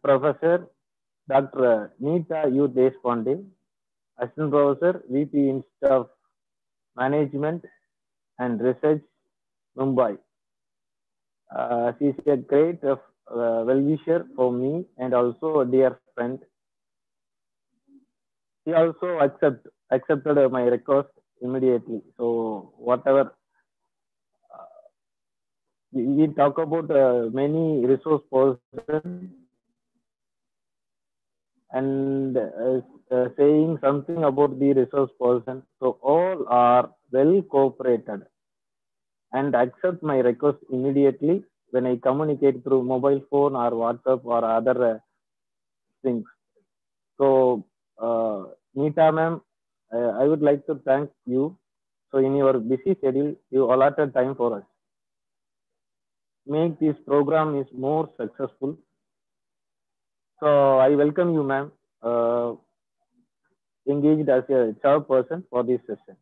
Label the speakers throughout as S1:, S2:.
S1: Professor Dr. Neeta U. Deshpande, Assistant Professor, VP Institute of Management and Research, Mumbai. She is a great well-wisher for me and also a dear friend. She also accepted my request immediately. So whatever we talk about many resource persons and saying something about the resource person. So all are well cooperated and accept my request immediately when I communicate through mobile phone or WhatsApp or other things. So, Neeta ma'am, I would like to thank you. So, in your busy schedule, you allotted time for us. Make this program is more successful. So, I welcome you, ma'am, engaged as a chairperson for this session.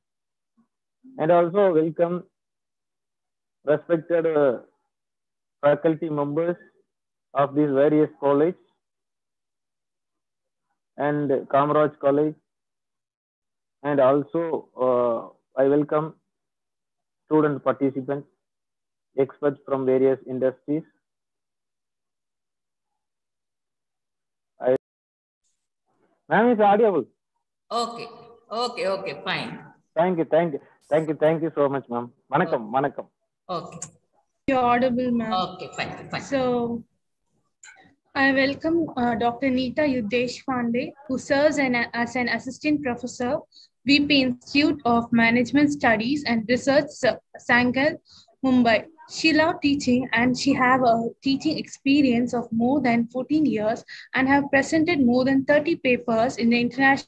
S1: And also welcome respected faculty members of these various colleges and Kamraj College, and also I welcome student participants, experts from various industries. Ma'am is audible.
S2: Okay, fine.
S1: Thank you so much, ma'am. Vanakkam.
S3: Okay. You're audible, ma'am.
S2: Okay, fine.
S3: So, I welcome Dr. Neeta U. Deshpande, who serves as an assistant professor, VP Institute of Management Studies and Research, Sangal, Mumbai. She loved teaching and she have a teaching experience of more than 14 years and have presented more than 30 papers in the international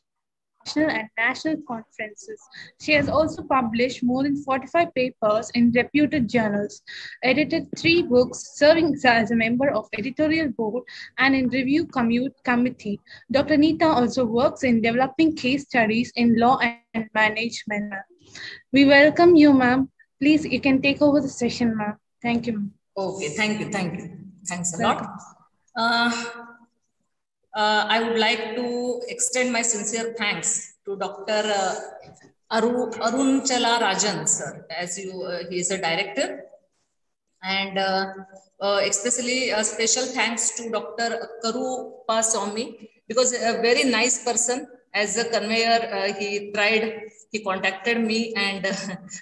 S3: and national conferences. She has also published more than 45 papers in reputed journals, edited 3 books, serving as a member of editorial board and in review committee. Dr. Neeta also works in developing case studies in law and management. We welcome you, ma'am. Please, you can take over the session, ma'am. Thank you, ma'am.
S2: Okay, thank you. Thanks a lot. I would like to extend my sincere thanks to Dr. Arunchala Rajan, sir, as he is a director. And especially a special thanks to Dr. Karu Paswamy, because a very nice person. As a conveyor, he contacted me and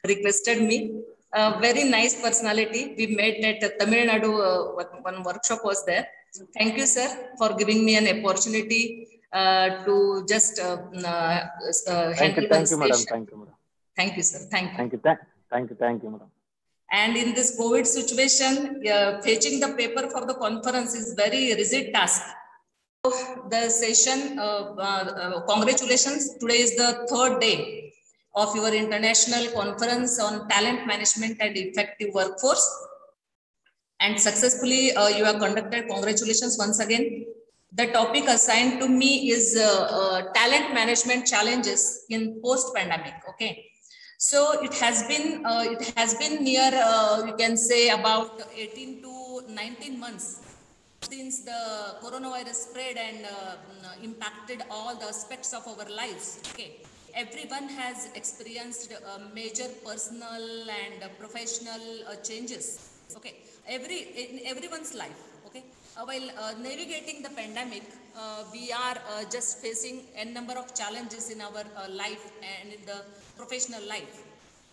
S2: requested me. Very nice personality. We met at Tamil Nadu, one workshop was there. Thank you, sir, for giving me an opportunity to just handle
S1: Thank you, madam. Thank you, madam.
S2: Thank you, sir. Thank you.
S1: Thank you, madam.
S2: And in this COVID situation, fetching the paper for the conference is very rigid task. So the session, congratulations. Today is the 3rd day of your international conference on talent management and effective workforce. And successfully you have conducted. Congratulations once again. The topic assigned to me is talent management challenges in post-pandemic. Okay, so it has been near you can say about 18 to 19 months since the coronavirus spread and impacted all the aspects of our lives. Okay, everyone has experienced major personal and professional changes. Okay, in everyone's life. Okay, while navigating the pandemic, we are just facing a number of challenges in our life and in the professional life.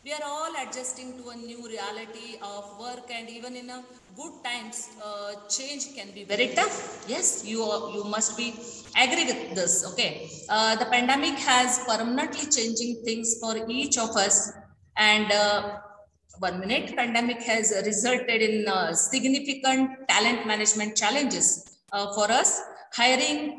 S2: We are all adjusting to a new reality of work, and even in a good times, change can be very tough. Yes, you must be agree with this. Okay, the pandemic has permanently changing things for each of us, and pandemic has resulted in significant talent management challenges for us. Hiring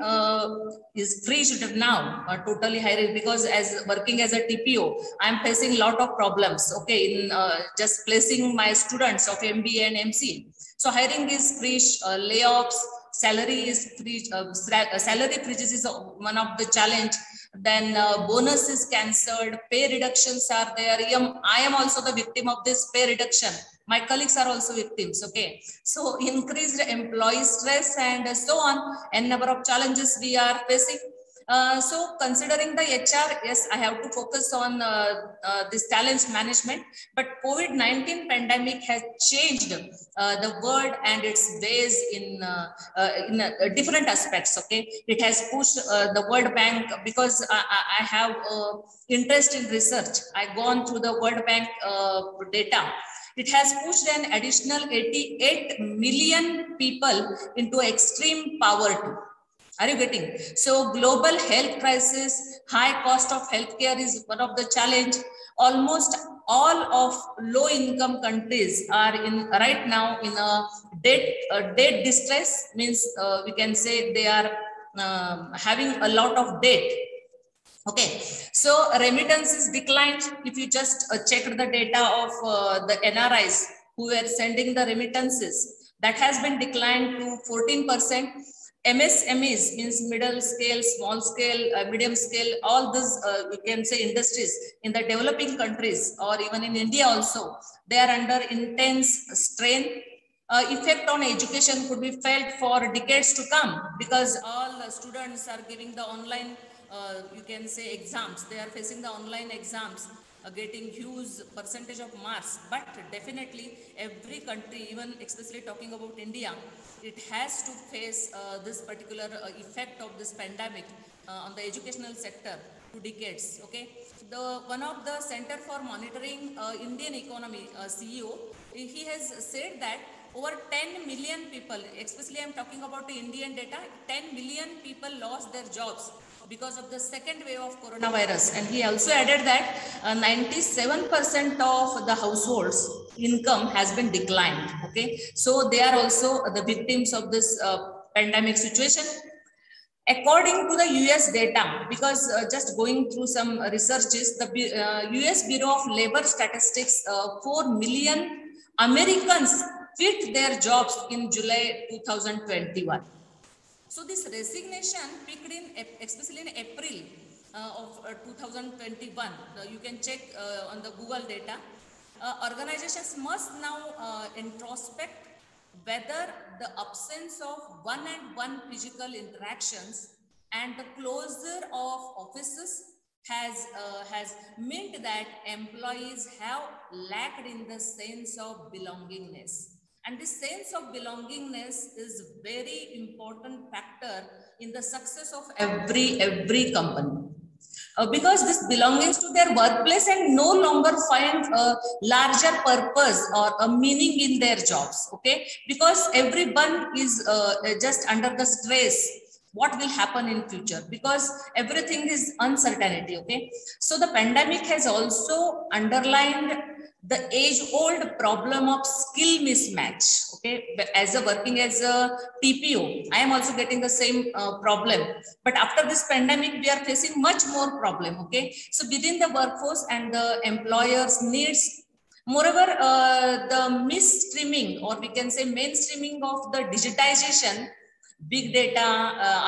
S2: is freezed now, totally hiring, because as working as a TPO, I'm facing a lot of problems. Okay, in just placing my students of MBA and MCA. So hiring is freeze, layoffs, salary is freeze, salary freezes is one of the challenge. Then bonus is cancelled, pay reductions are there. I am also the victim of this pay reduction My colleagues are also victims. Okay, so increased employee stress and so on, and number of challenges we are facing. So considering the HR, yes, I have to focus on this challenge management, but COVID-19 pandemic has changed the world and its ways in different aspects. Okay, it has pushed the World Bank, because I have interest in research. I gone through the World Bank data. It has pushed an additional 88 million people into extreme poverty. Are you getting? So global health crisis, high cost of healthcare is one of the challenge. Almost all of low income countries are in right now in a debt distress, means we can say they are having a lot of debt. Okay, so remittances declined. If you just check the data of the NRIs who were sending the remittances, that has been declined to 14%. MSMEs, means middle scale, small scale, medium scale, all these we can say industries in the developing countries or even in India also, they are under intense strain. Effect on education could be felt for decades to come, because all students are giving the online you can say exams. They are facing the online exams, getting huge percentage of marks. But definitely every country, even especially talking about India, it has to face this particular effect of this pandemic on the educational sector to decades. Okay, the one of the Center for Monitoring Indian Economy CEO, he has said that over 10 million people, especially I'm talking about the Indian data, 10 million people lost their jobs because of the second wave of coronavirus. And he also added that 97% of the households income has been declined. Okay, so they are also the victims of this pandemic situation. According to the US data, because just going through some researches, the US Bureau of Labor Statistics, 4 million Americans quit their jobs in July 2021. So this resignation peaked in, especially in April of 2021. You can check on the Google data. Organizations must now introspect whether the absence of one-on-one physical interactions and the closure of offices has meant that employees have lacked in the sense of belongingness. And this sense of belongingness is very important factor in the success of every company. Because this belongs to their workplace and no longer find a larger purpose or a meaning in their jobs. Okay, because everyone is just under the stress what will happen in future, because everything is uncertainty. Okay, so the pandemic has also underlined the age-old problem of skill mismatch. Okay, as a working as a TPO, I am also getting the same problem. But after this pandemic, we are facing much more problem. Okay, so within the workforce and the employers' needs. Moreover, the mainstreaming, or we can say mainstreaming of the digitization, big data,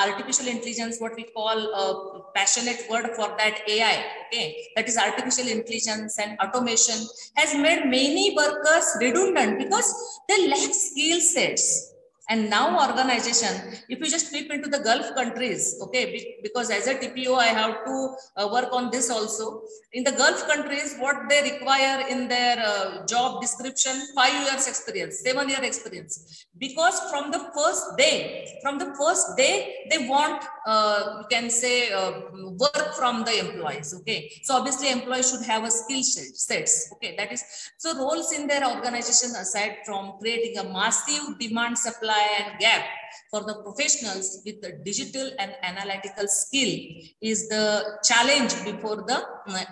S2: artificial intelligence, what we call a passionate word for that, AI, okay, that is artificial intelligence and automation, has made many workers redundant because they lack skill sets. And now organization, if you just flip into the Gulf countries, okay, because as a TPO, I have to work on this also. In the Gulf countries, what they require in their job description, 5 years experience, 7-year experience. Because from the first day, they want, you can say, work from the employees, okay. So obviously employees should have a skill sets, okay, that is, so roles in their organization, aside from creating a massive demand supply and gap for the professionals with the digital and analytical skill, is the challenge before the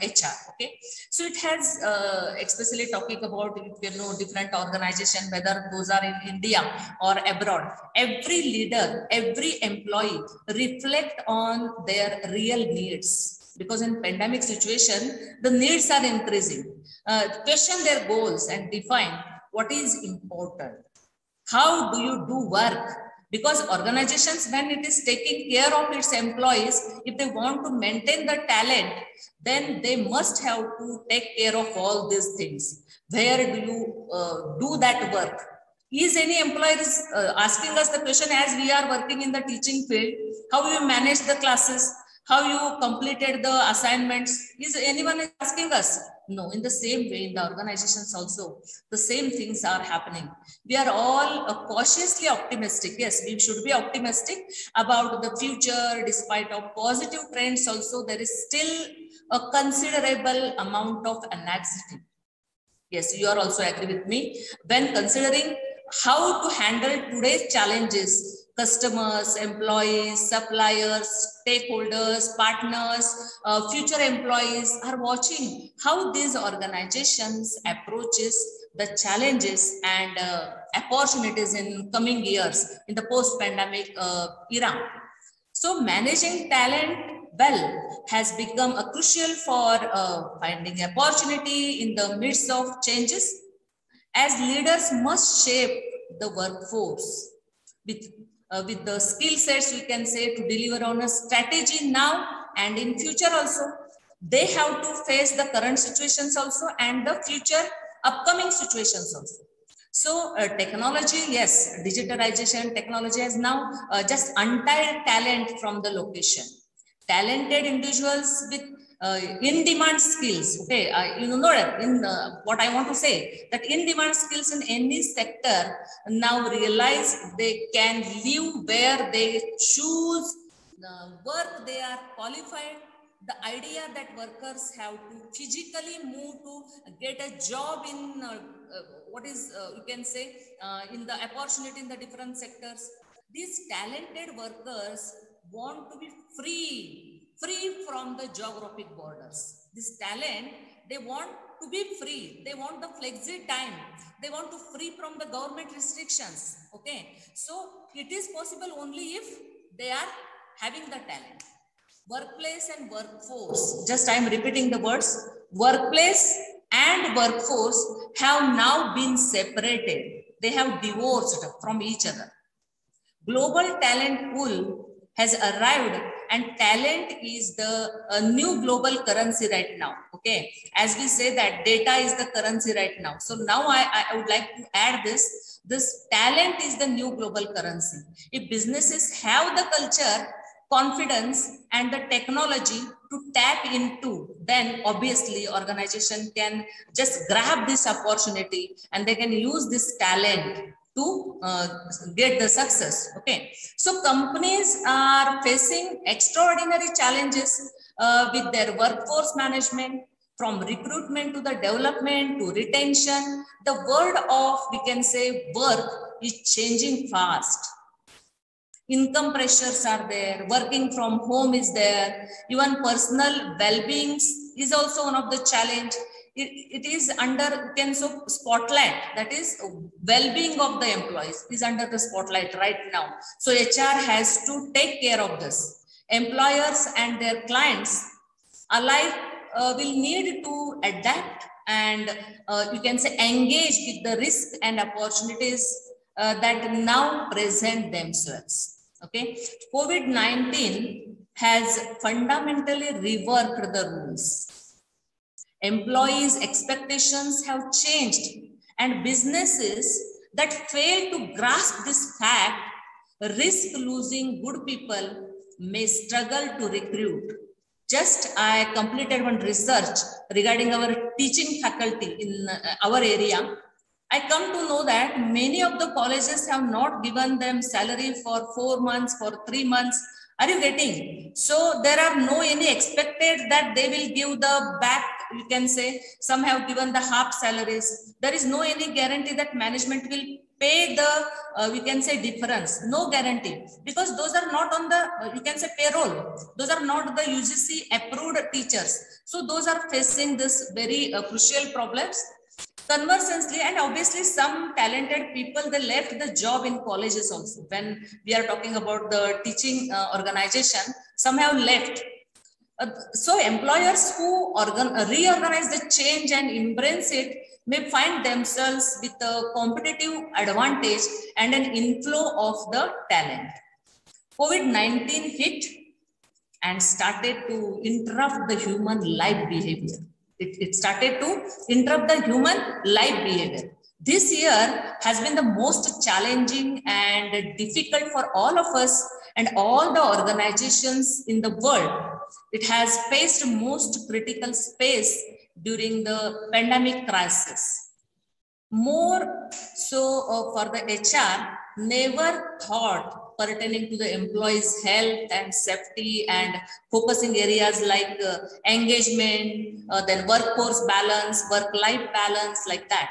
S2: HR. Okay, so it has especially talking about, if you know, different organization, whether those are in India or abroad, every leader, every employee reflect on their real needs, because in pandemic situation the needs are increasing. Question their goals and define what is important. How do you do work Because organizations, when it is taking care of its employees, if they want to maintain the talent, then they must have to take care of all these things. Where do you do that work? Is any employer asking us the question, as we are working in the teaching field, how you manage the classes, how you completed the assignments? Is anyone asking us? No. In the same way, in the organizations also, the same things are happening. We are all cautiously optimistic. Yes, we should be optimistic about the future. Despite of positive trends also, there is still a considerable amount of anxiety. Yes, you are also agree with me. When considering how to handle today's challenges, customers, employees, suppliers, stakeholders, partners, future employees are watching how these organizations approaches the challenges and opportunities in coming years in the post-pandemic era. So managing talent well has become a crucial for finding opportunity in the midst of changes, as leaders must shape the workforce with the skill sets, we can say, to deliver on a strategy now and in future also. They have to face the current situations also and the future upcoming situations also. So technology, yes, digitalization technology has now just untied talent from the location. Talented individuals with in-demand skills. Okay, you know what I want to say, that in-demand skills in any sector now realize they can live where they choose, the work they are qualified. The idea that workers have to physically move to get a job in what is you can say in the opportunity in the different sectors. These talented workers want to be free from the geographic borders. This talent, they want to be free. They want the flexi time. They want to free from the government restrictions. Okay. So it is possible only if they are having the talent. Workplace and workforce, just I am repeating the words, workplace and workforce have now been separated. They have divorced from each other. Global talent pool has arrived, and talent is the new global currency right now. Okay, as we say that data is the currency right now. So now I would like to add this talent is the new global currency. If businesses have the culture, confidence and the technology to tap into, then obviously organization can just grab this opportunity and they can use this talent to get the success. Okay, so companies are facing extraordinary challenges with their workforce management, from recruitment to the development to retention. The world of, we can say, work is changing fast. Income pressures are there, working from home is there, even personal well-being is also one of the challenge. It is under, you can so spotlight, that is well-being of the employees is under the spotlight right now. So HR has to take care of this. Employers and their clients alike will need to adapt and you can say engage with the risk and opportunities that now present themselves. Okay, COVID-19 has fundamentally reworked the rules. Employees' expectations have changed, and businesses that fail to grasp this fact risk losing good people, may struggle to recruit. Just I completed one research regarding our teaching faculty in our area. I come to know that many of the colleges have not given them salary for 4 months, for 3 months. Are you getting? So there are no any expected that they will give the back, you can say, some have given the half salaries. There is no any guarantee that management will pay the, we can say, difference. No guarantee, because those are not on the, you can say, payroll. Those are not the UGC approved teachers. So those are facing this very crucial problems. Conversely, and obviously some talented people, they left the job in colleges also. When we are talking about the teaching organization, some have left. So employers who reorganize the change and embrace it may find themselves with a competitive advantage and an inflow of the talent. COVID-19 hit and started to interrupt the human life behavior. It started to interrupt the human life behavior. This year has been the most challenging and difficult for all of us and all the organizations in the world. It has faced most critical space during the pandemic crisis. More so for the HR, never thought pertaining to the employees' health and safety and focusing areas like engagement, then workforce balance, work-life balance, like that.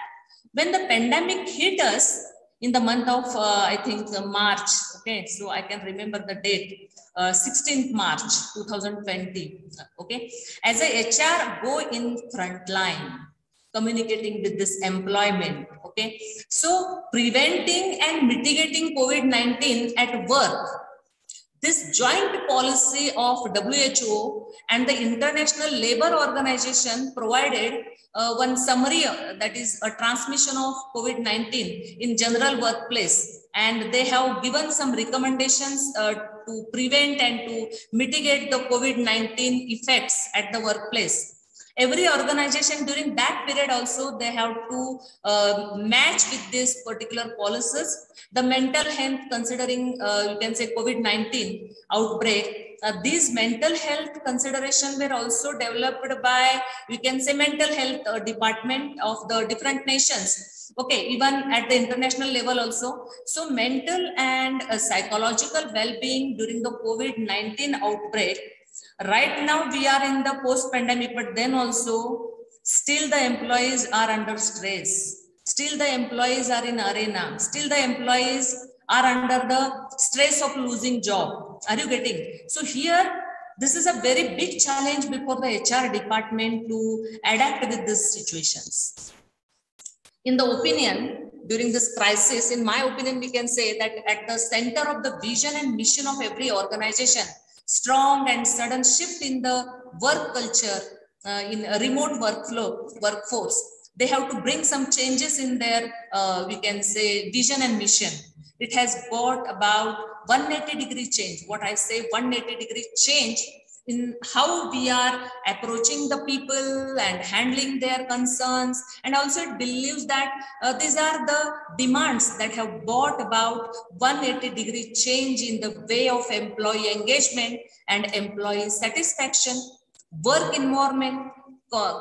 S2: When the pandemic hit us in the month of, I think, March, okay, so I can remember the date, 16th March 2020, okay. As a HR, go in front line, communicating with this employment, okay. So preventing and mitigating COVID-19 at work, this joint policy of WHO and the International Labour Organization provided one summary, that is a transmission of COVID-19 in general workplace. And they have given some recommendations to prevent and to mitigate the COVID-19 effects at the workplace. Every organization during that period also, they have to match with these particular policies. The mental health, considering you can say COVID-19 outbreak, these mental health considerations were also developed by, you can say, mental health department of the different nations. Okay, even at the international level also. So mental and psychological well-being during the COVID-19 outbreak. Right now we are in the post-pandemic, but then also still the employees are under stress. Still the employees are in arena. Still the employees are under the stress of losing job. Are you getting? So here, this is a very big challenge before the HR department to adapt with these situations. In the opinion, during this crisis, in my opinion, we can say that at the center of the vision and mission of every organization, strong and sudden shift in the work culture, in a remote workforce, they have to bring some changes in their, we can say, vision and mission. It has brought about 180-degree change. What I say, 180-degree change in how we are approaching the people and handling their concerns. And also it believes that these are the demands that have brought about 180-degree change in the way of employee engagement and employee satisfaction, work environment,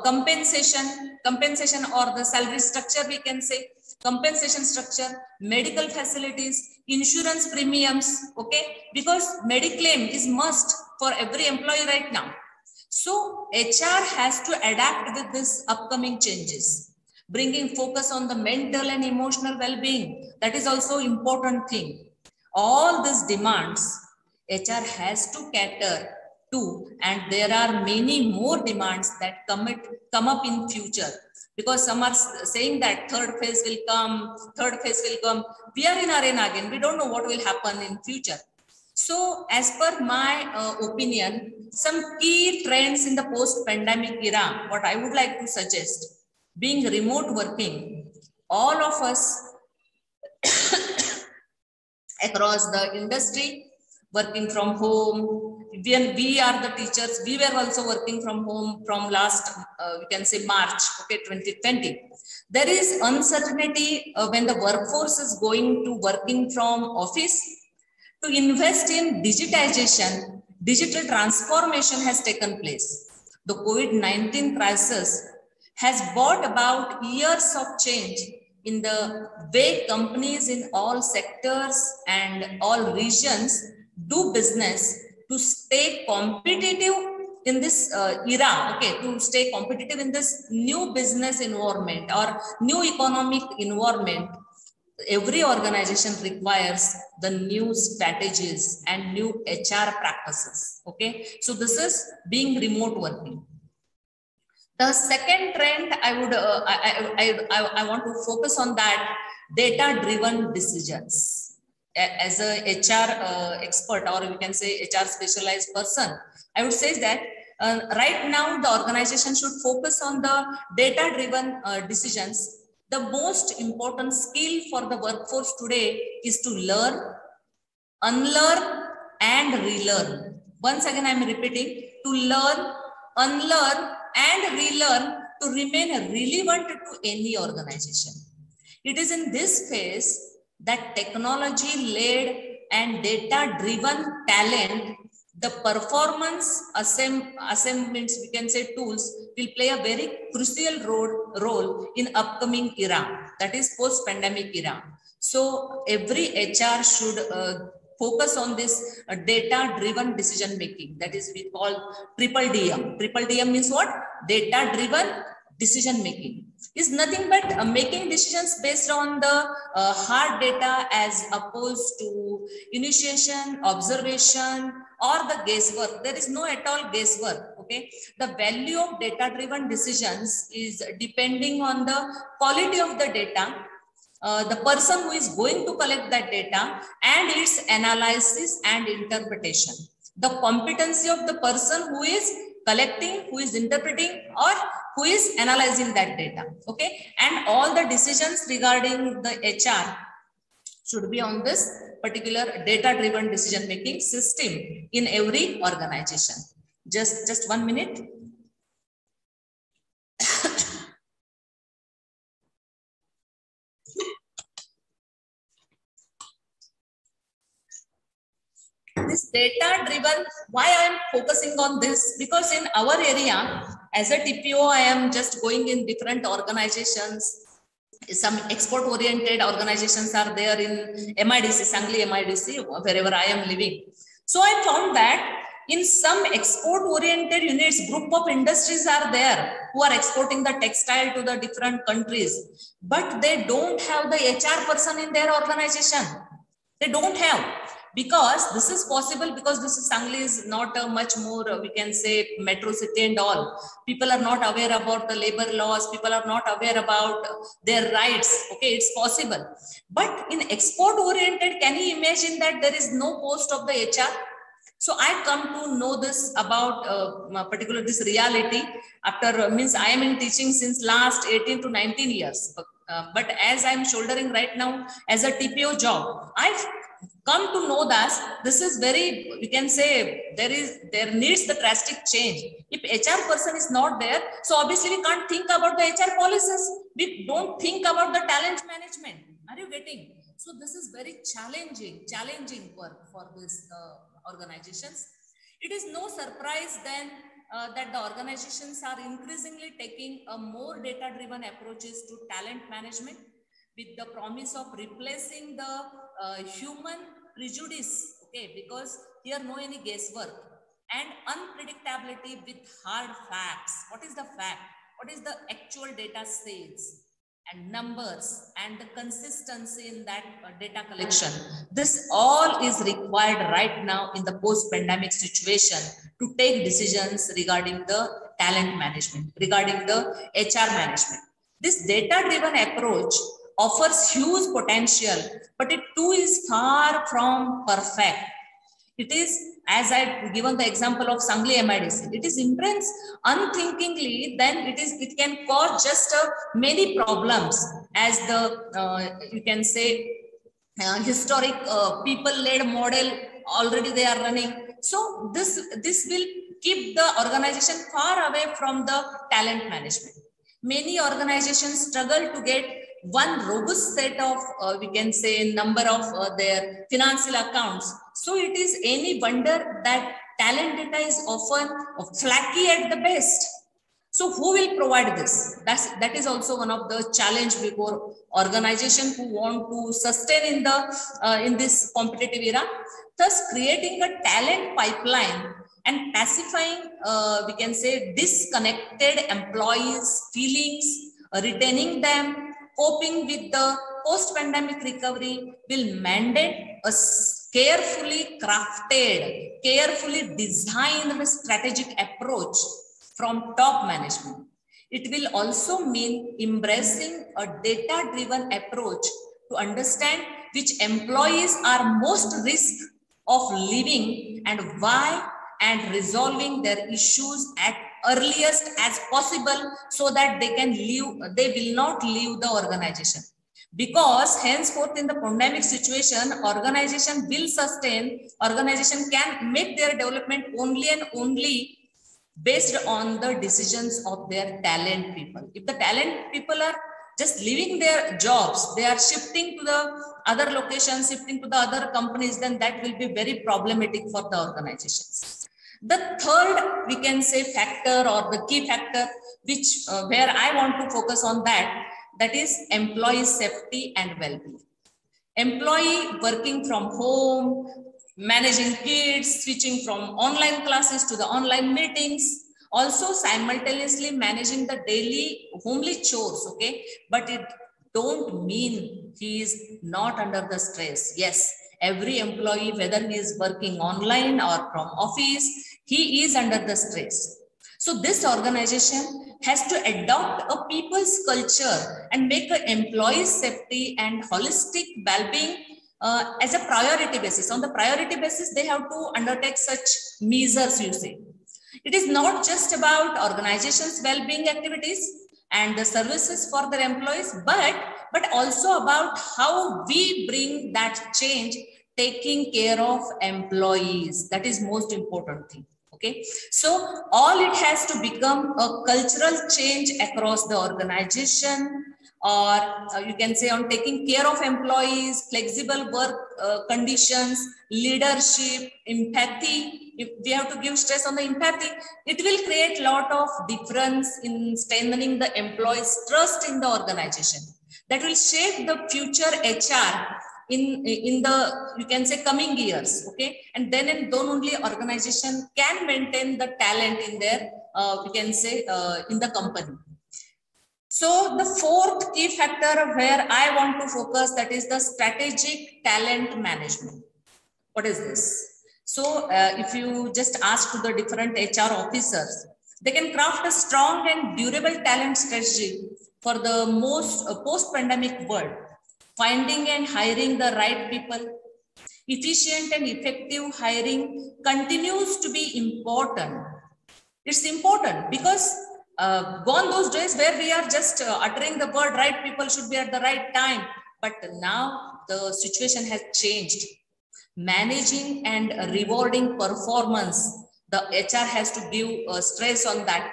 S2: compensation or the salary structure, we can say, compensation structure, medical facilities, insurance premiums, okay, because Mediclaim is must for every employee right now. So HR has to adapt with this upcoming changes, bringing focus on the mental and emotional well-being. That is also important thing. All these demands HR has to cater to, and there are many more demands that come up in future. Because some are saying that third phase will come. We are in arena again. We don't know what will happen in future. So as per my opinion, some key trends in the post-pandemic era, what I would like to suggest, being remote working, all of us across the industry, working from home. When we are the teachers, we were also working from home from last, we can say March, okay, 2020. There is uncertainty when the workforce is going to working from office. To invest in digitization, digital transformation has taken place. The COVID-19 crisis has brought about years of change in the way companies in all sectors and all regions do business to stay competitive in this era, okay, to stay competitive in this new business environment or new economic environment. Every organization requires the new strategies and new HR practices, okay. So this is being remote working. The second trend I would, I want to focus on that, data-driven decisions. As a HR expert, or we can say HR specialized person, I would say that right now the organization should focus on the data-driven decisions. The most important skill for the workforce today is to learn, unlearn, and relearn. Once again, I am repeating, to learn, unlearn, and relearn to remain relevant to any organization. It is in this phase that technology-led and data-driven talent, the performance assessments, we can say tools, will play a very crucial role in upcoming era, that is post-pandemic era. So every HR should focus on this data-driven decision making. That is, we call triple DM. Triple DM means what? Data-driven decision making is nothing but making decisions based on the hard data as opposed to initiation, observation, or the guesswork. There is no at all guesswork. Okay, the value of data-driven decisions is depending on the quality of the data, the person who is going to collect that data, and its analysis and interpretation. The competency of the person who is collecting, who is interpreting, or who is analyzing that data. Okay, and all the decisions regarding the HR should be on this particular data-driven decision-making system in every organization. Just 1 minute. This data-driven, why I am focusing on this? Because in our area, as a TPO, I am just going in different organizations. Some export-oriented organizations are there in MIDC, Sangli MIDC, wherever I am living. So I found that in some export-oriented units, group of industries are there who are exporting the textile to the different countries, but they don't have the HR person in their organization. They don't have. Because this is possible because this is Sangli is not a much more, we can say, metro city and all. People are not aware about the labor laws. People are not aware about their rights. Okay, it's possible. But in export oriented, can you imagine that there is no post of the HR? So I come to know this about particular this reality after means I am in teaching since last 18 to 19 years. But as I am shouldering right now as a TPO job, I've come to know that this is very, we can say, there needs the drastic change. If HR person is not there, so obviously we can't think about the HR policies. We don't think about the talent management. Are you getting? So this is very challenging work for these organizations. It is no surprise then that the organizations are increasingly taking a more data-driven approaches to talent management, with the promise of replacing the human prejudice, okay, because here no any guesswork and unpredictability with hard facts. What is the fact? What is the actual data says? And numbers and the consistency in that data collection. This all is required right now in the post-pandemic situation to take decisions regarding the talent management, regarding the HR management. This data-driven approach offers huge potential, but it too is far from perfect. It is, as I've given the example of Sangli MIDC, it is imprints unthinkingly, then it can cause just many problems as the, you can say, historic people-led model already they are running. So this will keep the organization far away from the talent management. Many organizations struggle to get one robust set of, we can say, number of their financial accounts. So it is any wonder that talent data is often flaky at the best. So who will provide this? That is also one of the challenge before organizations who want to sustain in the in this competitive era. Thus, creating a talent pipeline and pacifying, we can say, disconnected employees' feelings, retaining them, coping with the post-pandemic recovery will mandate a carefully crafted, carefully designed strategic approach from top management. It will also mean embracing a data-driven approach to understand which employees are most risk of leaving and why, and resolving their issues at earliest as possible so that they will not leave the organization. Because henceforth in the pandemic situation, organization will sustain, organization can make their development only and only based on the decisions of their talent people. If the talent people are just leaving their jobs, they are shifting to the other locations, shifting to the other companies, then that will be very problematic for the organizations. The third, we can say, factor or the key factor, which where I want to focus on that is employee safety and well-being. Employee working from home, managing kids, switching from online classes to the online meetings, also simultaneously managing the daily homely chores, okay? But it don't mean he is not under the stress. Yes, every employee, whether he is working online or from office, he is under the stress. So this organization has to adopt a people's culture and make an employee safety and holistic well-being as a priority basis. On the priority basis, they have to undertake such measures, you see. It is not just about organization's well-being activities and the services for their employees, but also about how we bring that change, taking care of employees. That is most important thing. Okay, so all it has to become a cultural change across the organization, or you can say on taking care of employees, flexible work conditions, leadership, empathy. If we have to give stress on the empathy, it will create a lot of difference in strengthening the employees' trust in the organization. That will shape the future HR in the, you can say, coming years, okay? And then only organization can maintain the talent in their, we can say, in the company. So the fourth key factor where I want to focus, that is the strategic talent management. What is this? So if you just ask to the different HR officers, they can craft a strong and durable talent strategy for the most post-pandemic world. Finding and hiring the right people, efficient and effective hiring continues to be important. It's important because gone those days where we are just uttering the word right people should be at the right time. But now the situation has changed. Managing and rewarding performance, the HR has to give stress on that.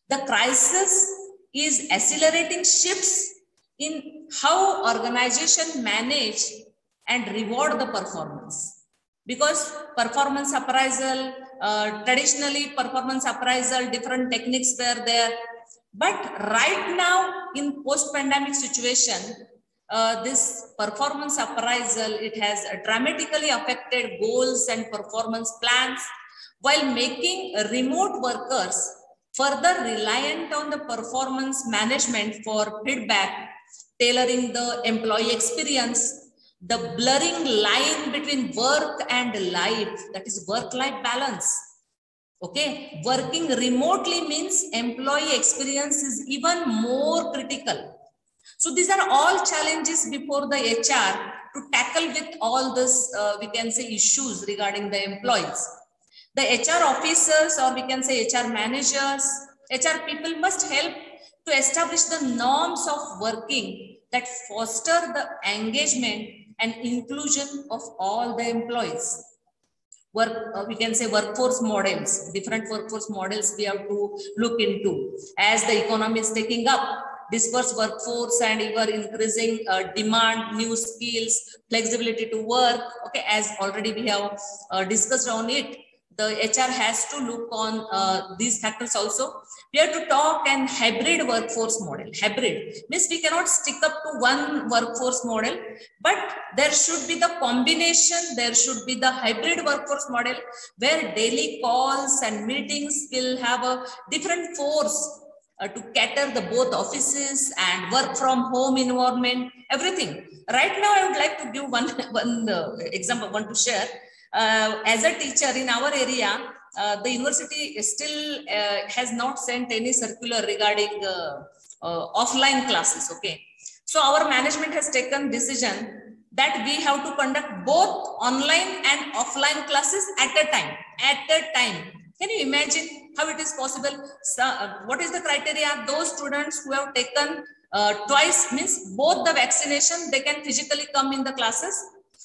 S2: The crisis is accelerating shifts in how organization manage and reward the performance, because performance appraisal, traditionally performance appraisal, different techniques were there, but right now in post-pandemic situation, this performance appraisal, it has dramatically affected goals and performance plans, while making remote workers further reliant on the performance management for feedback, tailoring the employee experience, the blurring line between work and life, that is work-life balance. Okay, working remotely means employee experience is even more critical. So these are all challenges before the HR to tackle with all this, we can say, issues regarding the employees. The HR officers, or we can say HR managers, HR people must help to establish the norms of working that foster the engagement and inclusion of all the employees. We can say workforce models, different workforce models we have to look into. As the economy is taking up, dispersed workforce and even increasing demand, new skills, flexibility to work. Okay, as already we have discussed on it, the HR has to look on these factors also. We have to talk an hybrid workforce model. Hybrid means we cannot stick up to one workforce model, but there should be the combination. There should be the hybrid workforce model where daily calls and meetings will have a different force to cater the both offices and work from home environment, everything. Right now, I would like to give one example, want to share. As a teacher in our area, the university still has not sent any circular regarding offline classes. Okay, so our management has taken decision that we have to conduct both online and offline classes at a time. Can you imagine how it is possible? So, what is the criteria? Those students who have taken twice, means both the vaccination, they can physically come in the classes,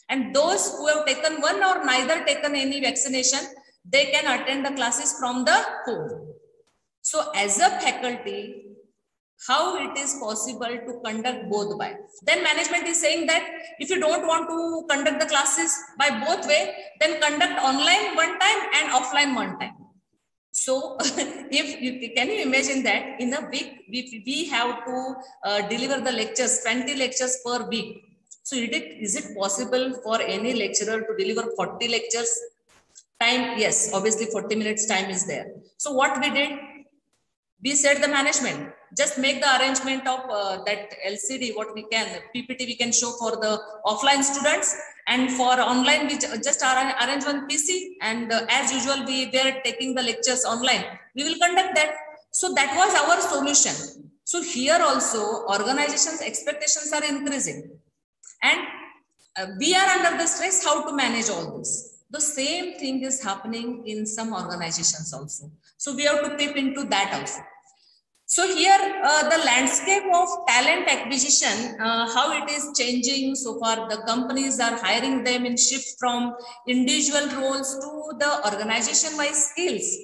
S2: and those who have taken one or neither taken any vaccination, they can attend the classes from the home. So as a faculty, how it is possible to conduct both by? Then management is saying that if you don't want to conduct the classes by both way, then conduct online one time and offline one time. So if you can you imagine that in a week we have to deliver the lectures, 20 lectures per week. So is it possible for any lecturer to deliver 40 lectures? Time, yes, obviously 40 minutes time is there. So what we did, we said the management, just make the arrangement of that LCD, what we can, PPT we can show for the offline students, and for online we just arrange one PC, and as usual we were taking the lectures online, we will conduct that. So that was our solution. So here also organizations' expectations are increasing, and we are under the stress how to manage all this. The same thing is happening in some organizations also. So we have to peep into that also. So here the landscape of talent acquisition, how it is changing so far. The companies are hiring them in shift from individual roles to the organization-wise skills.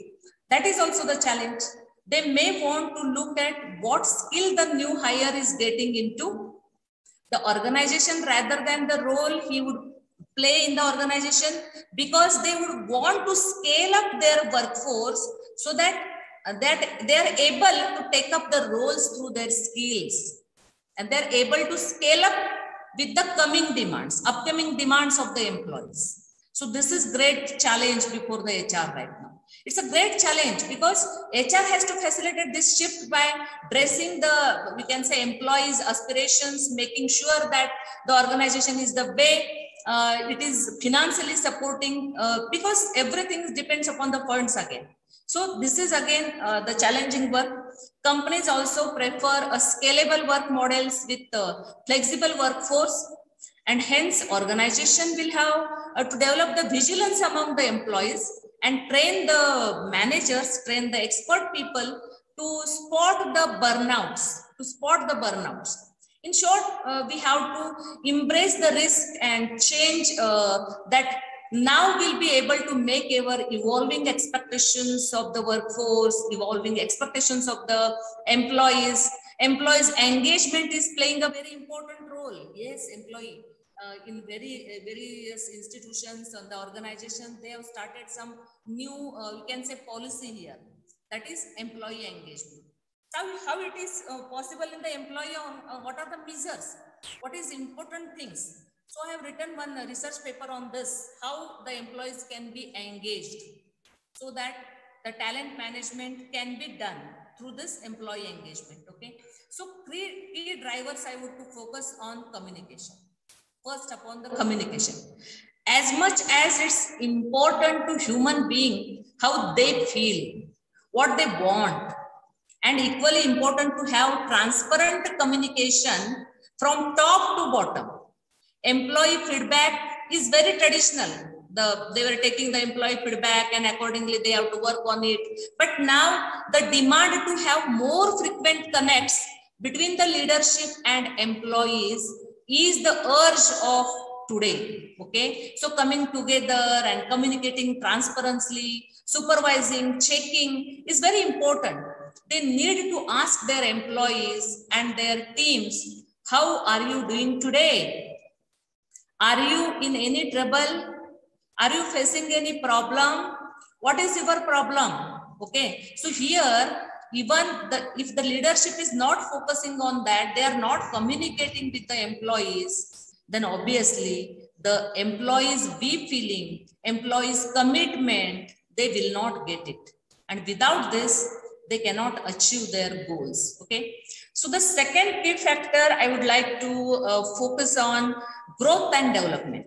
S2: That is also the challenge. They may want to look at what skill the new hire is getting into the organization rather than the role he would play in the organization, because they would want to scale up their workforce so that they are able to take up the roles through their skills, and they are able to scale up with the upcoming demands of the employees. So this is great challenge before the HR right now. It's a great challenge because HR has to facilitate this shift by dressing the, we can say, employees' aspirations, making sure that the organization is the way it is financially supporting, because everything depends upon the funds again. So this is again the challenging work. Companies also prefer a scalable work models with flexible workforce, and hence organization will have to develop the vigilance among the employees and train the managers, train the expert people to spot the burnouts, In short, we have to embrace the risk and change that. Now we'll be able to make our evolving expectations of the workforce, evolving expectations of the employees. Employees' engagement is playing a very important role. Yes, employee. In various institutions and the organization, they have started some new, you can say, policy here. That is employee engagement. How it is possible in the employee, what are the measures? What is important things? So I have written one research paper on this, how the employees can be engaged so that the talent management can be done through this employee engagement. Okay. So key drivers I would to focus on communication. First, upon the communication. As much as it's important to human being how they feel, what they want, and equally important to have transparent communication from top to bottom. Employee feedback is very traditional. They were taking the employee feedback and accordingly they have to work on it. But now the demand to have more frequent connects between the leadership and employees is the urge of today. Okay, so coming together and communicating transparently, supervising, checking is very important. They need to ask their employees and their teams, how are you doing today? Are you in any trouble? Are you facing any problem? What is your problem? Okay, so here, even if the leadership is not focusing on that, they are not communicating with the employees, then obviously the employees be feeling, employees commitment, they will not get it. And without this, they cannot achieve their goals. Okay, so the second key factor I would like to focus on, growth and development.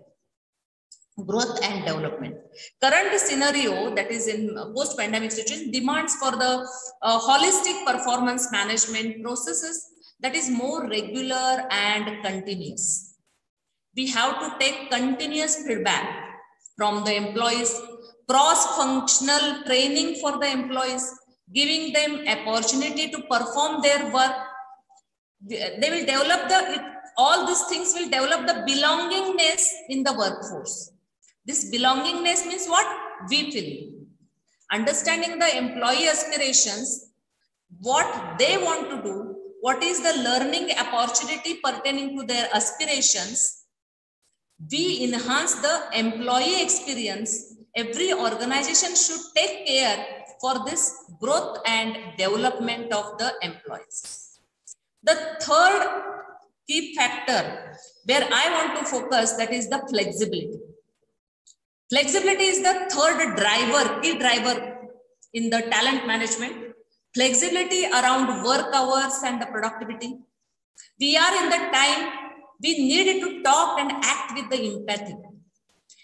S2: Current scenario, that is in post-pandemic situation, demands for the holistic performance management processes that is more regular and continuous. We have to take continuous feedback from the employees, cross-functional training for the employees, giving them opportunity to perform their work. They will develop all these things will develop the belongingness in the workforce. This belongingness means what? We feel. Understanding the employee aspirations, what they want to do, what is the learning opportunity pertaining to their aspirations. We enhance the employee experience. Every organization should take care for this growth and development of the employees. The third key factor where I want to focus, that is the flexibility. Flexibility is the third driver, key driver in the talent management. Flexibility around work hours and the productivity. We are in the time we need to talk and act with the empathy.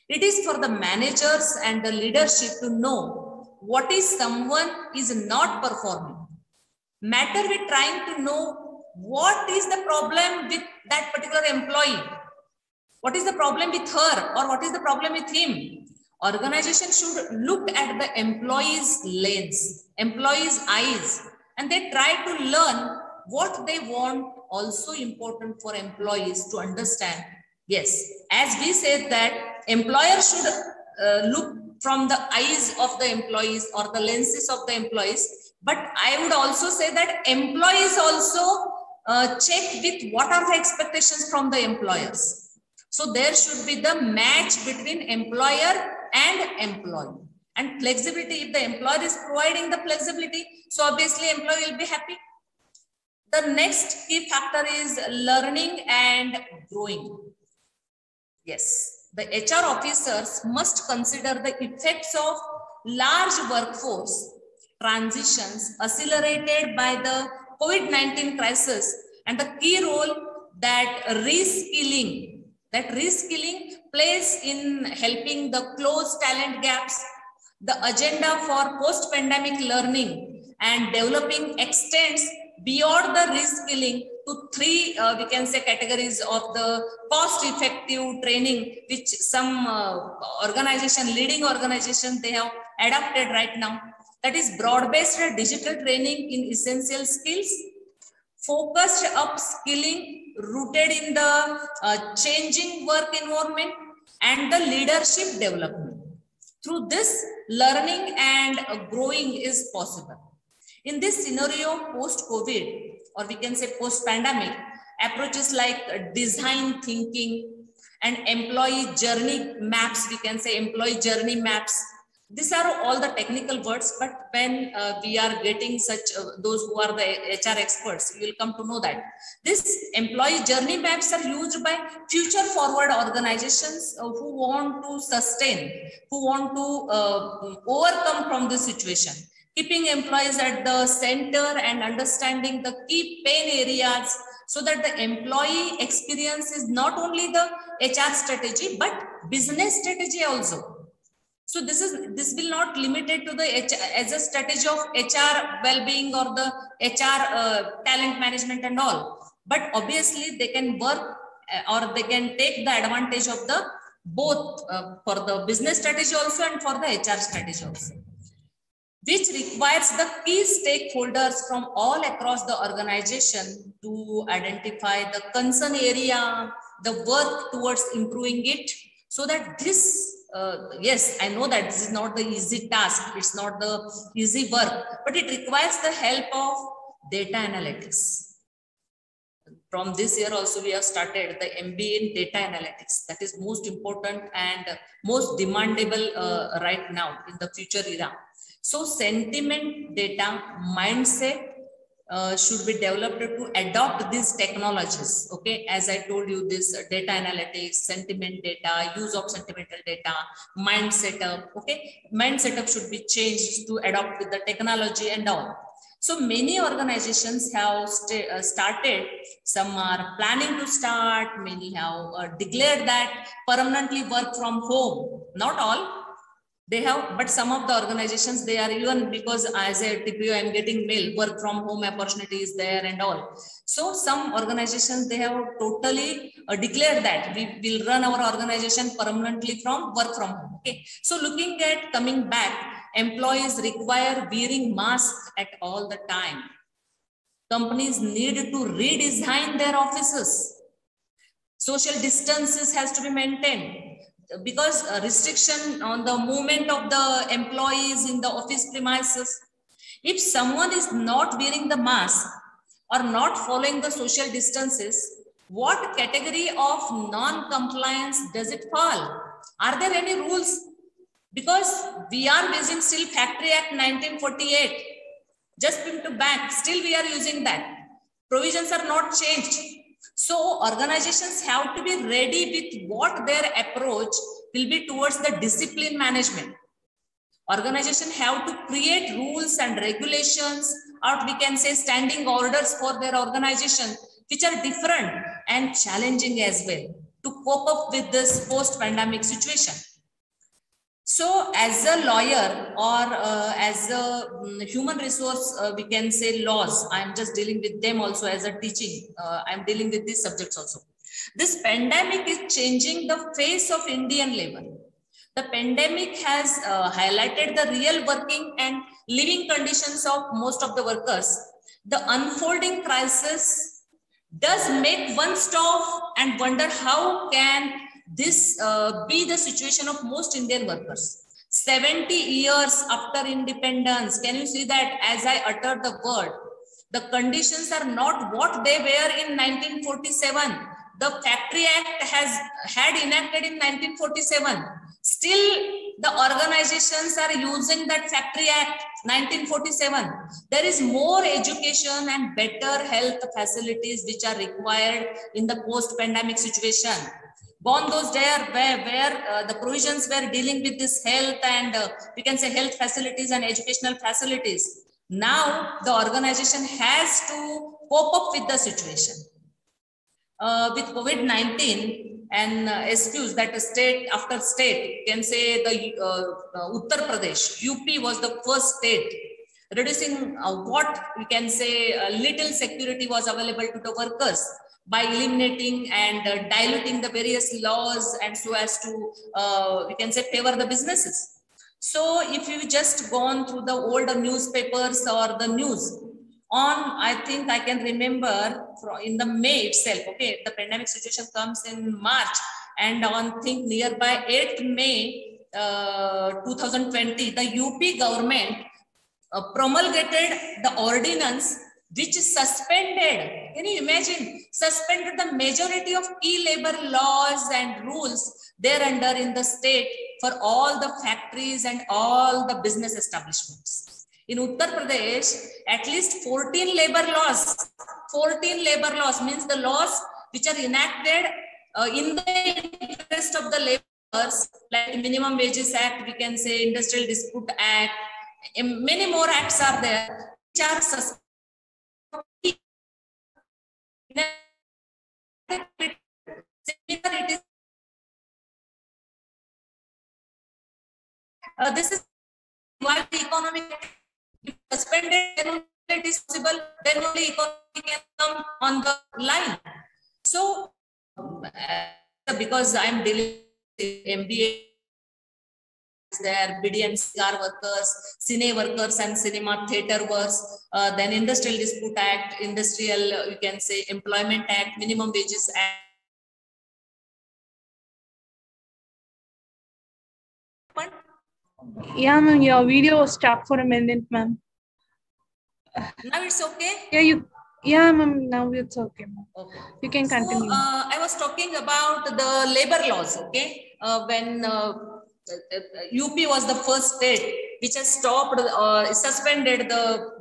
S2: It is for the managers and the leadership to know what is someone is not performing. Matter with trying to know what is the problem with that particular employee. What is the problem with her or what is the problem with him? Organization should look at the employee's lens, employee's eyes, and they try to learn what they want. Also important for employees to understand. Yes, as we said that employers should look from the eyes of the employees or the lenses of the employees. But I would also say that employees also check with what are the expectations from the employers. So there should be the match between employer and employee. And flexibility, if the employer is providing the flexibility, so obviously employee will be happy. The next key factor is learning and growing. Yes, the HR officers must consider the effects of large workforce transitions accelerated by the COVID-19 crisis and the key role that reskilling plays in helping the close talent gaps. The agenda for post-pandemic learning and developing extends beyond the reskilling to three, we can say, categories of the cost-effective training, which some leading organization, they have adopted right now. That is broad-based digital training in essential skills, focused upskilling rooted in the changing work environment, and the leadership development. Through this, learning and growing is possible. In this scenario, post-COVID, or we can say post-pandemic, approaches like design thinking and employee journey maps, we can say employee journey maps. These are all the technical words, but when we are getting such, those who are the HR experts, you will come to know that this employee journey maps are used by future forward organizations who want to sustain, who want to overcome from this situation. Keeping employees at the center and understanding the key pain areas so that the employee experience is not only the HR strategy, but business strategy also. So this will not limited to the HR, as a strategy of HR well-being or the HR talent management and all. But obviously they can work or they can take the advantage of the both for the business strategy also and for the HR strategy also, which requires the key stakeholders from all across the organization to identify the concern area, the work towards improving it, so that this, yes, I know that this is not the easy task, it's not the easy work, but it requires the help of data analytics. From this year also, we have started the MBA in data analytics. That is most important and most demandable right now in the future era. So sentiment data mindset should be developed to adopt these technologies. Okay, as I told you, this data analytics, sentiment data, use of sentimental data, mind setup. Okay, mind setup should be changed to adopt with the technology and all. So many organizations have started, some are planning to start, many have declared that permanently work from home. Not all, They have, but some of the organizations, they are even, because as a TPO, I'm getting mail, work from home opportunities there and all. So some organizations, they have totally declared that we will run our organization permanently from work from home. Okay. So looking at coming back, employees require wearing masks at all the time. Companies need to redesign their offices. Social distances has to be maintained, because restriction on the movement of the employees in the office premises. If someone is not wearing the mask or not following the social distances, what category of non-compliance does it fall? Are there any rules? Because we are using still Factory Act 1948, just been to back, still we are using that. Provisions are not changed. So organizations have to be ready with what their approach will be towards the discipline management. Organization have to create rules and regulations, or we can say standing orders for their organization, which are different and challenging as well to cope up with this post-pandemic situation. So as a lawyer, or as a human resource, we can say laws, I'm just dealing with them also as a teaching. I'm dealing with these subjects also. This pandemic is changing the face of Indian labor. The pandemic has highlighted the real working and living conditions of most of the workers. The unfolding crisis does make one stop and wonder how can this be the situation of most Indian workers. 70 years after independence, can you see that as I utter the word, the conditions are not what they were in 1947. The Factory Act had enacted in 1947. Still, the organizations are using that Factory Act 1947. There is more education and better health facilities which are required in the post-pandemic situation. Gone those days where the provisions were dealing with this health and we can say health facilities and educational facilities. Now the organization has to cope up with the situation. With COVID-19 and excuse that state after state, can say the Uttar Pradesh, UP was the first state, reducing what we can say little security was available to the workers by eliminating and diluting the various laws, and so as to we can say favor the businesses. So if you just gone through the older newspapers or the news, on, I think I can remember in the May itself, okay, the pandemic situation comes in March, and on think nearby 8th May 2020, the UP government promulgated the ordinance which suspended, can you imagine, suspended the majority of key labor laws and rules there under in the state for all the factories and all the business establishments. In Uttar Pradesh, at least 14 labor laws means the laws which are enacted in the interest of the laborers, like Minimum Wages Act, we can say Industrial Dispute Act, many more acts are there which are suspended. It is this is why the economic suspended, then only it is possible, then only economy can come on the line. So because I'm dealing with MBA there, BD and cigar workers, cine workers and cinema theater workers, then Industrial Dispute Act, Industrial, you can say Employment Act, Minimum Wages Act.
S3: Yeah, ma'am, your video was stuck for a minute, ma'am.
S2: Now it's okay?
S3: Yeah, ma'am, now it's okay, ma'am.
S2: Okay.
S3: You can continue.
S2: So, I was talking about the labor laws, okay? When UP was the first state which has stopped, suspended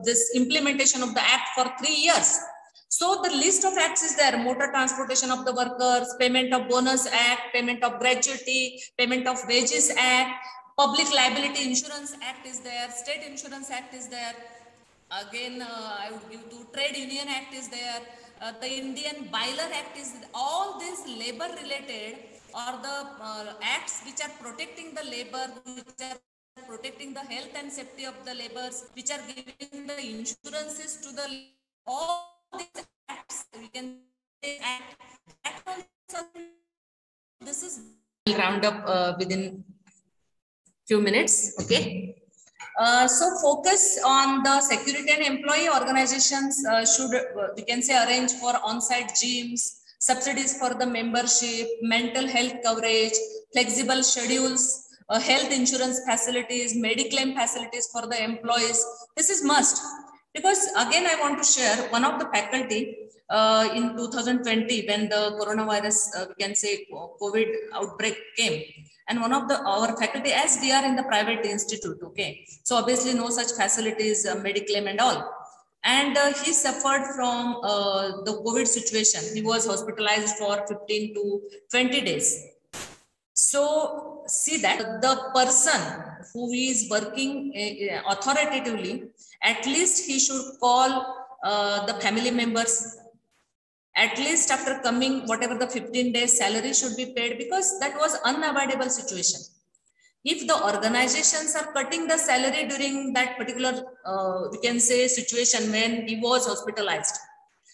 S2: this implementation of the act for 3 years. So the list of acts is there: Motor Transportation of the Workers, Payment of Bonus Act, Payment of Gratuity, Payment of Wages Act, Public Liability Insurance Act is there, State Insurance Act is there. Again, I would give to Trade Union Act is there, the Indian Byler Act is there. All these labor related or the acts which are protecting the labor, which are protecting the health and safety of the laborers, which are giving the insurances to the all these acts. We can say act that also. This is we'll round up within few minutes. Okay. So focus on the security and employee organizations should we can say arrange for on-site gyms, subsidies for the membership, mental health coverage, flexible schedules, health insurance facilities, mediclaim facilities for the employees. This is must, because again I want to share one of the faculty in 2020 when the coronavirus we can say COVID outbreak came. And one of our faculty, as we are in the private institute, okay, so obviously no such facilities, mediclaim and all. And he suffered from the COVID situation. He was hospitalized for 15 to 20 days. So see that the person who is working authoritatively, at least he should call the family members. At least after coming, whatever the 15 days salary should be paid, because that was unavoidable situation. If the organizations are cutting the salary during that particular, we can say situation when he was hospitalized.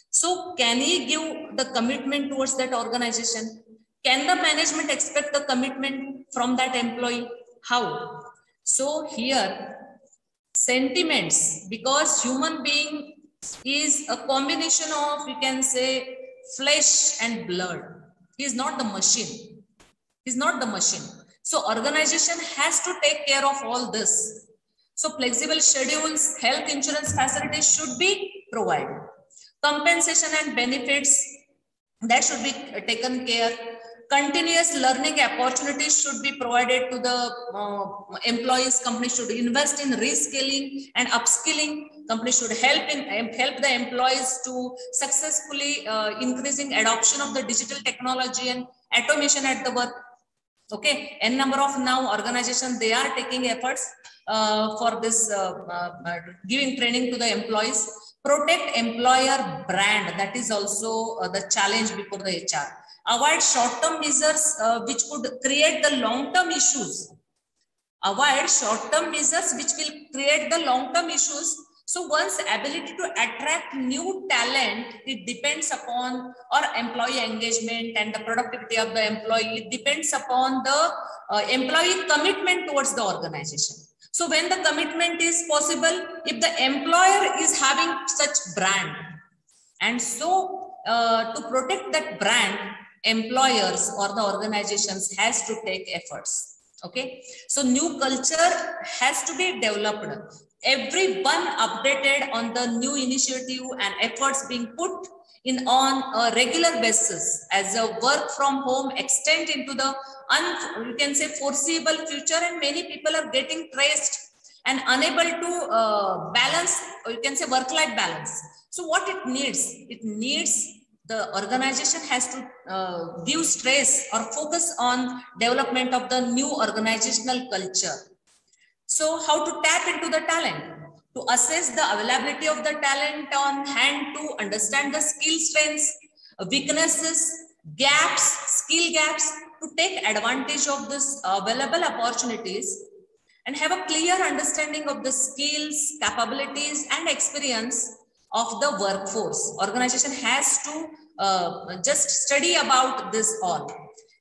S2: So can he give the commitment towards that organization? Can the management expect the commitment from that employee? How? So here, sentiments, because human being is a combination of, you can say, flesh and blood. He is not the machine. He is not the machine. So organization has to take care of all this. So flexible schedules, health insurance facilities should be provided. Compensation and benefits, that should be taken care. Continuous learning opportunities should be provided to the employees. Company should invest in reskilling and upskilling. Company should help the employees to successfully increasing adoption of the digital technology and automation at the work. Okay, n number of now organizations, they are taking efforts for this giving training to the employees. Protect employer brand, that is also the challenge before the HR. Avoid short-term measures which could create the long-term issues. Avoid short-term measures which will create the long-term issues. So one's ability to attract new talent, it depends upon, or employee engagement and the productivity of the employee, it depends upon the employee commitment towards the organization. So when the commitment is possible, if the employer is having such brand, and so to protect that brand, employers or the organizations has to take efforts. Okay, so new culture has to be developed. Everyone updated on the new initiative and efforts being put in on a regular basis as a work from home extend into the you can say foreseeable future, and many people are getting stressed and unable to balance, or you can say work-life balance. So what it needs the organization has to give stress or focus on development of the new organizational culture. So how to tap into the talent? To assess the availability of the talent on hand, to understand the skill strengths, weaknesses, gaps, skill gaps, to take advantage of this available opportunities and have a clear understanding of the skills, capabilities, and experience of the workforce. Organization has to just study about this all.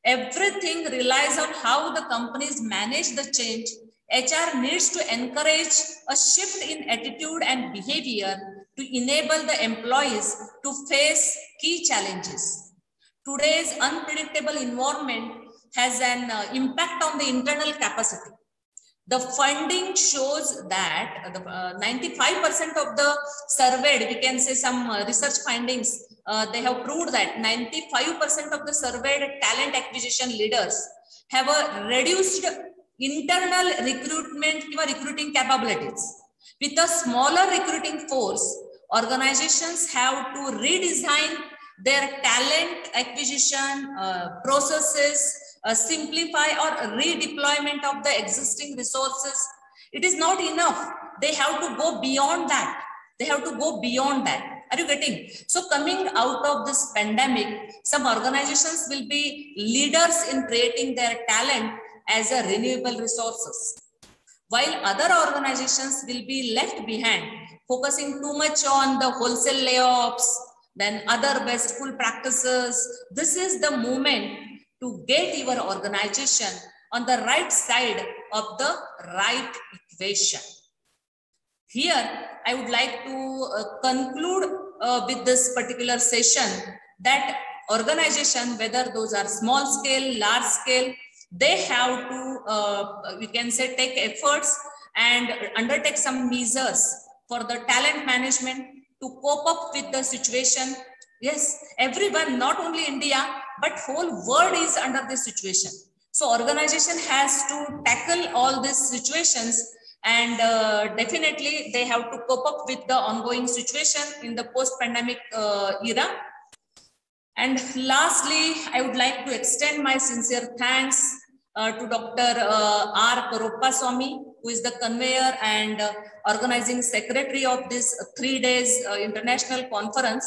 S2: Everything relies on how the companies manage the change. HR needs to encourage a shift in attitude and behavior to enable the employees to face key challenges. Today's unpredictable environment has an impact on the internal capacity. The funding shows that 95% of the surveyed, we can say some research findings, they have proved that 95% of the surveyed talent acquisition leaders have a reduced internal recruiting capabilities. With a smaller recruiting force, organizations have to redesign their talent acquisition processes, simplify or redeployment of the existing resources. It is not enough. They have to go beyond that. They have to go beyond that. Are you getting? So coming out of this pandemic, some organizations will be leaders in creating their talent as a renewable resources. while other organizations will be left behind, focusing too much on the wholesale layoffs, then other wasteful practices. This is the moment to get your organization on the right side of the right equation. Here, I would like to conclude with this particular session that organization, whether those are small scale, large scale, they have to, we can say, take efforts and undertake some measures for the talent management to cope up with the situation. Yes, everyone, not only India, but whole world is under this situation. So organization has to tackle all these situations, and definitely they have to cope up with the ongoing situation in the post-pandemic era. And lastly, I would like to extend my sincere thanks to Dr. R. Karopaswamy, who is the conveyor and organizing secretary of this 3 days international conference,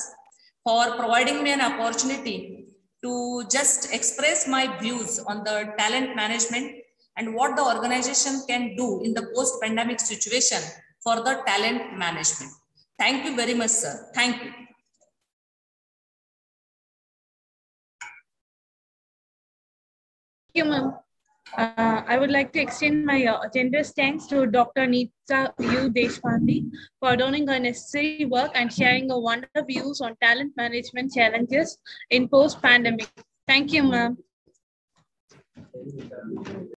S2: for providing me an opportunity to just express my views on the talent management and what the organization can do in the post-pandemic situation for the talent management. Thank you very much, sir. Thank you.
S3: Thank you, ma'am. I would like to extend my generous thanks to Dr. Neeta U. Deshpande for doing her necessary work and sharing her wonderful views on talent management challenges in post-pandemic. Thank you, ma'am.